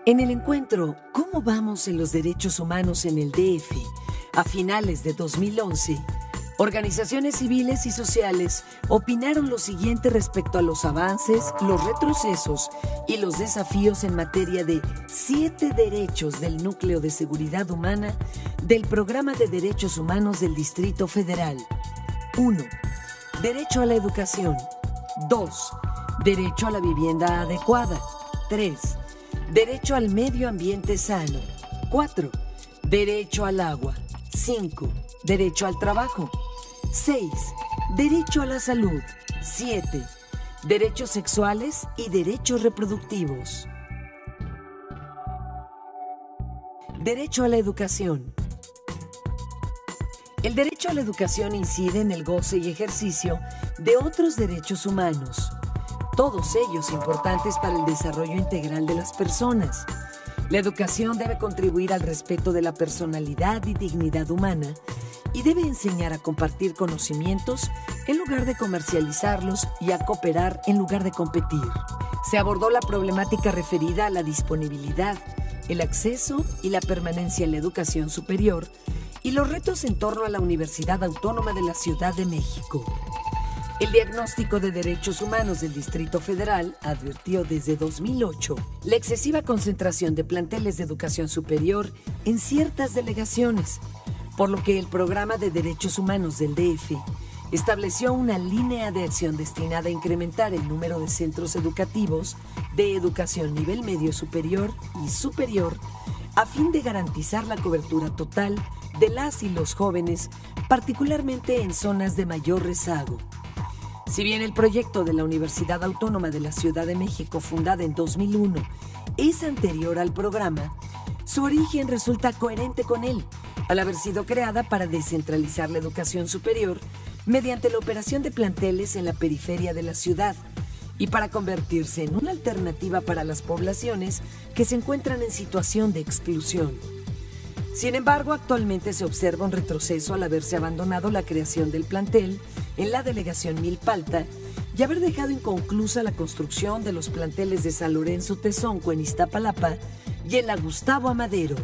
En el encuentro ¿Cómo vamos en los derechos humanos en el DF? A finales de 2011, organizaciones civiles y sociales opinaron lo siguiente respecto a los avances, los retrocesos y los desafíos en materia de 7 derechos del Núcleo de Seguridad Humana del Programa de Derechos Humanos del Distrito Federal. 1. Derecho a la educación. 2. Derecho a la vivienda adecuada. 3. Derecho al medio ambiente sano. 4. Derecho al agua. 5. Derecho al trabajo. 6. Derecho a la salud. 7. Derechos sexuales y derechos reproductivos. Derecho a la educación. El derecho a la educación incide en el goce y ejercicio de otros derechos humanos, todos ellos importantes para el desarrollo integral de las personas. La educación debe contribuir al respeto de la personalidad y dignidad humana y debe enseñar a compartir conocimientos en lugar de comercializarlos y a cooperar en lugar de competir. Se abordó la problemática referida a la disponibilidad, el acceso y la permanencia en la educación superior y los retos en torno a la Universidad Autónoma de la Ciudad de México. El Diagnóstico de Derechos Humanos del Distrito Federal advirtió desde 2008 la excesiva concentración de planteles de educación superior en ciertas delegaciones, por lo que el Programa de Derechos Humanos del DF estableció una línea de acción destinada a incrementar el número de centros educativos de educación nivel medio superior y superior a fin de garantizar la cobertura total de las y los jóvenes, particularmente en zonas de mayor rezago. Si bien el proyecto de la Universidad Autónoma de la Ciudad de México, fundada en 2001, es anterior al programa, su origen resulta coherente con él, al haber sido creada para descentralizar la educación superior mediante la operación de planteles en la periferia de la ciudad y para convertirse en una alternativa para las poblaciones que se encuentran en situación de exclusión. Sin embargo, actualmente se observa un retroceso al haberse abandonado la creación del plantel en la delegación Milpalta y haber dejado inconclusa la construcción de los planteles de San Lorenzo Tezonco en Iztapalapa y en la Gustavo Amadero.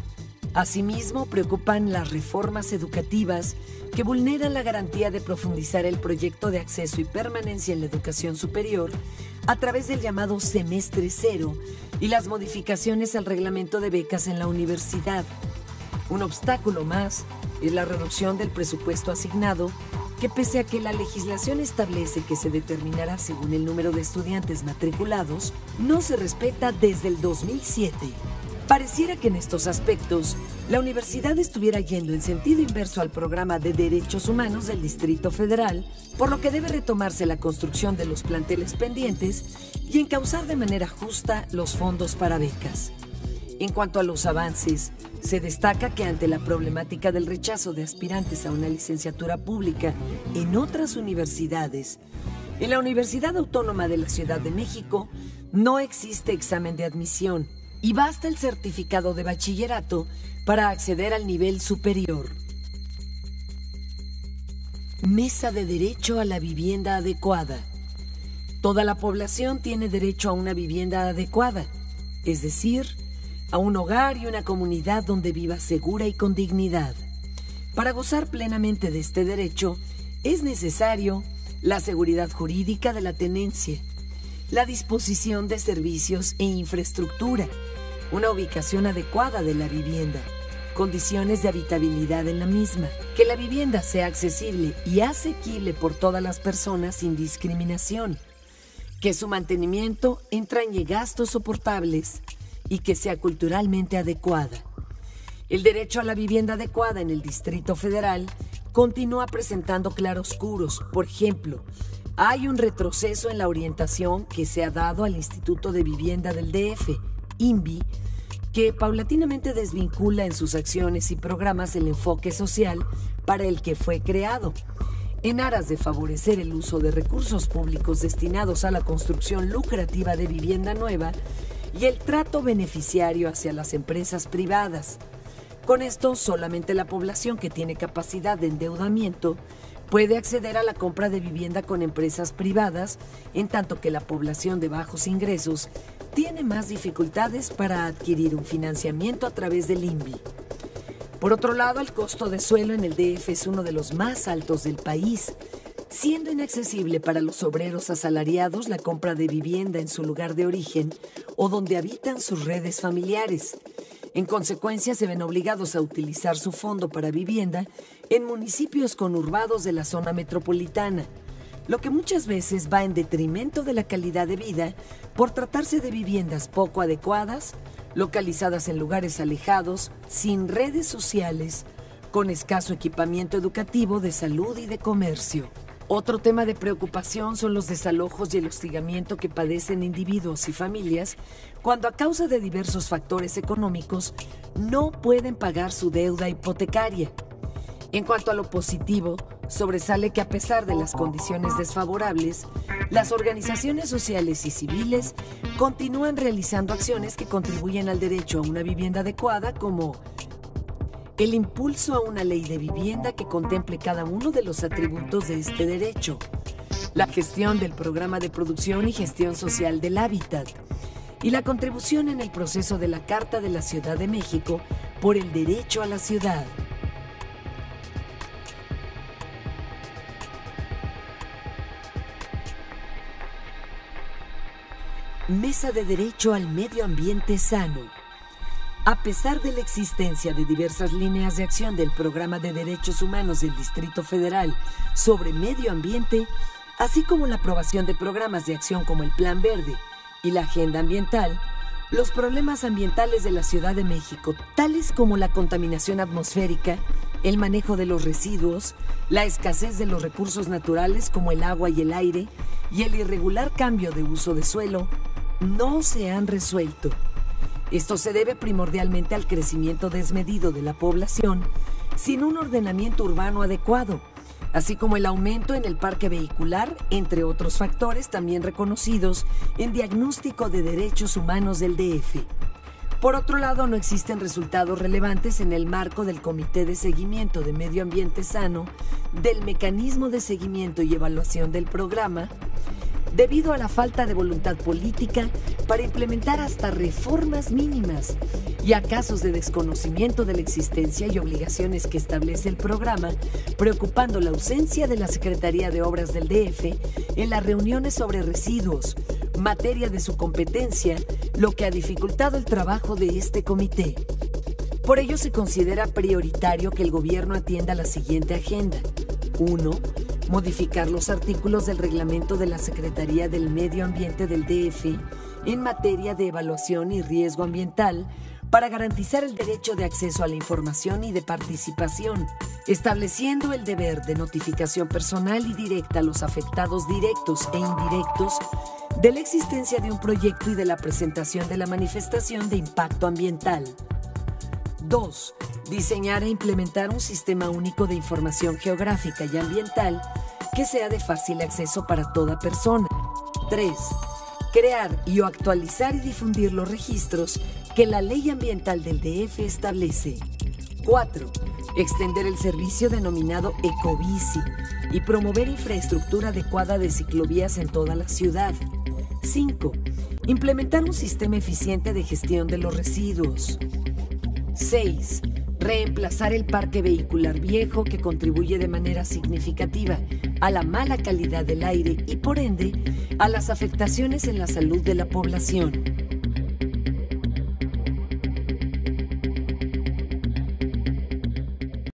Asimismo, preocupan las reformas educativas que vulneran la garantía de profundizar el proyecto de acceso y permanencia en la educación superior a través del llamado Semestre Cero y las modificaciones al reglamento de becas en la universidad. Un obstáculo más es la reducción del presupuesto asignado, que pese a que la legislación establece que se determinará según el número de estudiantes matriculados, no se respeta desde el 2007. Pareciera que en estos aspectos, la universidad estuviera yendo en sentido inverso al programa de derechos humanos del Distrito Federal, por lo que debe retomarse la construcción de los planteles pendientes y encauzar de manera justa los fondos para becas. En cuanto a los avances, se destaca que ante la problemática del rechazo de aspirantes a una licenciatura pública en otras universidades, en la Universidad Autónoma de la Ciudad de México no existe examen de admisión y basta el certificado de bachillerato para acceder al nivel superior. Mesa de derecho a la vivienda adecuada. Toda la población tiene derecho a una vivienda adecuada, es decir, a un hogar y una comunidad donde viva segura y con dignidad. Para gozar plenamente de este derecho, es necesario la seguridad jurídica de la tenencia, la disposición de servicios e infraestructura, una ubicación adecuada de la vivienda, condiciones de habitabilidad en la misma, que la vivienda sea accesible y asequible por todas las personas sin discriminación, que su mantenimiento entrañe gastos soportables y que sea culturalmente adecuada. El derecho a la vivienda adecuada en el Distrito Federal continúa presentando claroscuros. Por ejemplo, hay un retroceso en la orientación que se ha dado al Instituto de Vivienda del DF, INVI, que paulatinamente desvincula en sus acciones y programas el enfoque social para el que fue creado, en aras de favorecer el uso de recursos públicos destinados a la construcción lucrativa de vivienda nueva y el trato beneficiario hacia las empresas privadas. Con esto, solamente la población que tiene capacidad de endeudamiento puede acceder a la compra de vivienda con empresas privadas, en tanto que la población de bajos ingresos tiene más dificultades para adquirir un financiamiento a través del INVI. Por otro lado, el costo de suelo en el DF es uno de los más altos del país, siendo inaccesible para los obreros asalariados la compra de vivienda en su lugar de origen o donde habitan sus redes familiares. En consecuencia, se ven obligados a utilizar su fondo para vivienda en municipios conurbados de la zona metropolitana, lo que muchas veces va en detrimento de la calidad de vida por tratarse de viviendas poco adecuadas, localizadas en lugares alejados, sin redes sociales, con escaso equipamiento educativo, de salud y de comercio. Otro tema de preocupación son los desalojos y el hostigamiento que padecen individuos y familias cuando a causa de diversos factores económicos no pueden pagar su deuda hipotecaria. En cuanto a lo positivo, sobresale que a pesar de las condiciones desfavorables, las organizaciones sociales y civiles continúan realizando acciones que contribuyen al derecho a una vivienda adecuada, como el impulso a una ley de vivienda que contemple cada uno de los atributos de este derecho, la gestión del programa de producción y gestión social del hábitat, y la contribución en el proceso de la Carta de la Ciudad de México por el derecho a la ciudad. Mesa de Derecho al Medio Ambiente Sano. A pesar de la existencia de diversas líneas de acción del Programa de Derechos Humanos del Distrito Federal sobre medio ambiente, así como la aprobación de programas de acción como el Plan Verde y la Agenda Ambiental, los problemas ambientales de la Ciudad de México, tales como la contaminación atmosférica, el manejo de los residuos, la escasez de los recursos naturales como el agua y el aire, y el irregular cambio de uso de suelo, no se han resuelto. Esto se debe primordialmente al crecimiento desmedido de la población sin un ordenamiento urbano adecuado, así como el aumento en el parque vehicular, entre otros factores también reconocidos en Diagnóstico de Derechos Humanos del DF. Por otro lado, no existen resultados relevantes en el marco del Comité de Seguimiento de Medio Ambiente Sano, del Mecanismo de Seguimiento y Evaluación del Programa, debido a la falta de voluntad política para implementar hasta reformas mínimas y a casos de desconocimiento de la existencia y obligaciones que establece el programa, preocupando la ausencia de la Secretaría de Obras del DF en las reuniones sobre residuos, materia de su competencia, lo que ha dificultado el trabajo de este comité. Por ello se considera prioritario que el gobierno atienda la siguiente agenda. 1. Modificar los artículos del reglamento de la Secretaría del Medio Ambiente del DF en materia de evaluación y riesgo ambiental para garantizar el derecho de acceso a la información y de participación, estableciendo el deber de notificación personal y directa a los afectados directos e indirectos de la existencia de un proyecto y de la presentación de la manifestación de impacto ambiental. 2. Diseñar e implementar un sistema único de información geográfica y ambiental que sea de fácil acceso para toda persona. 3. Crear y o actualizar y difundir los registros que la Ley Ambiental del DF establece. 4. Extender el servicio denominado Ecobici y promover infraestructura adecuada de ciclovías en toda la ciudad. 5. Implementar un sistema eficiente de gestión de los residuos. 6. Reemplazar el parque vehicular viejo que contribuye de manera significativa a la mala calidad del aire y por ende a las afectaciones en la salud de la población.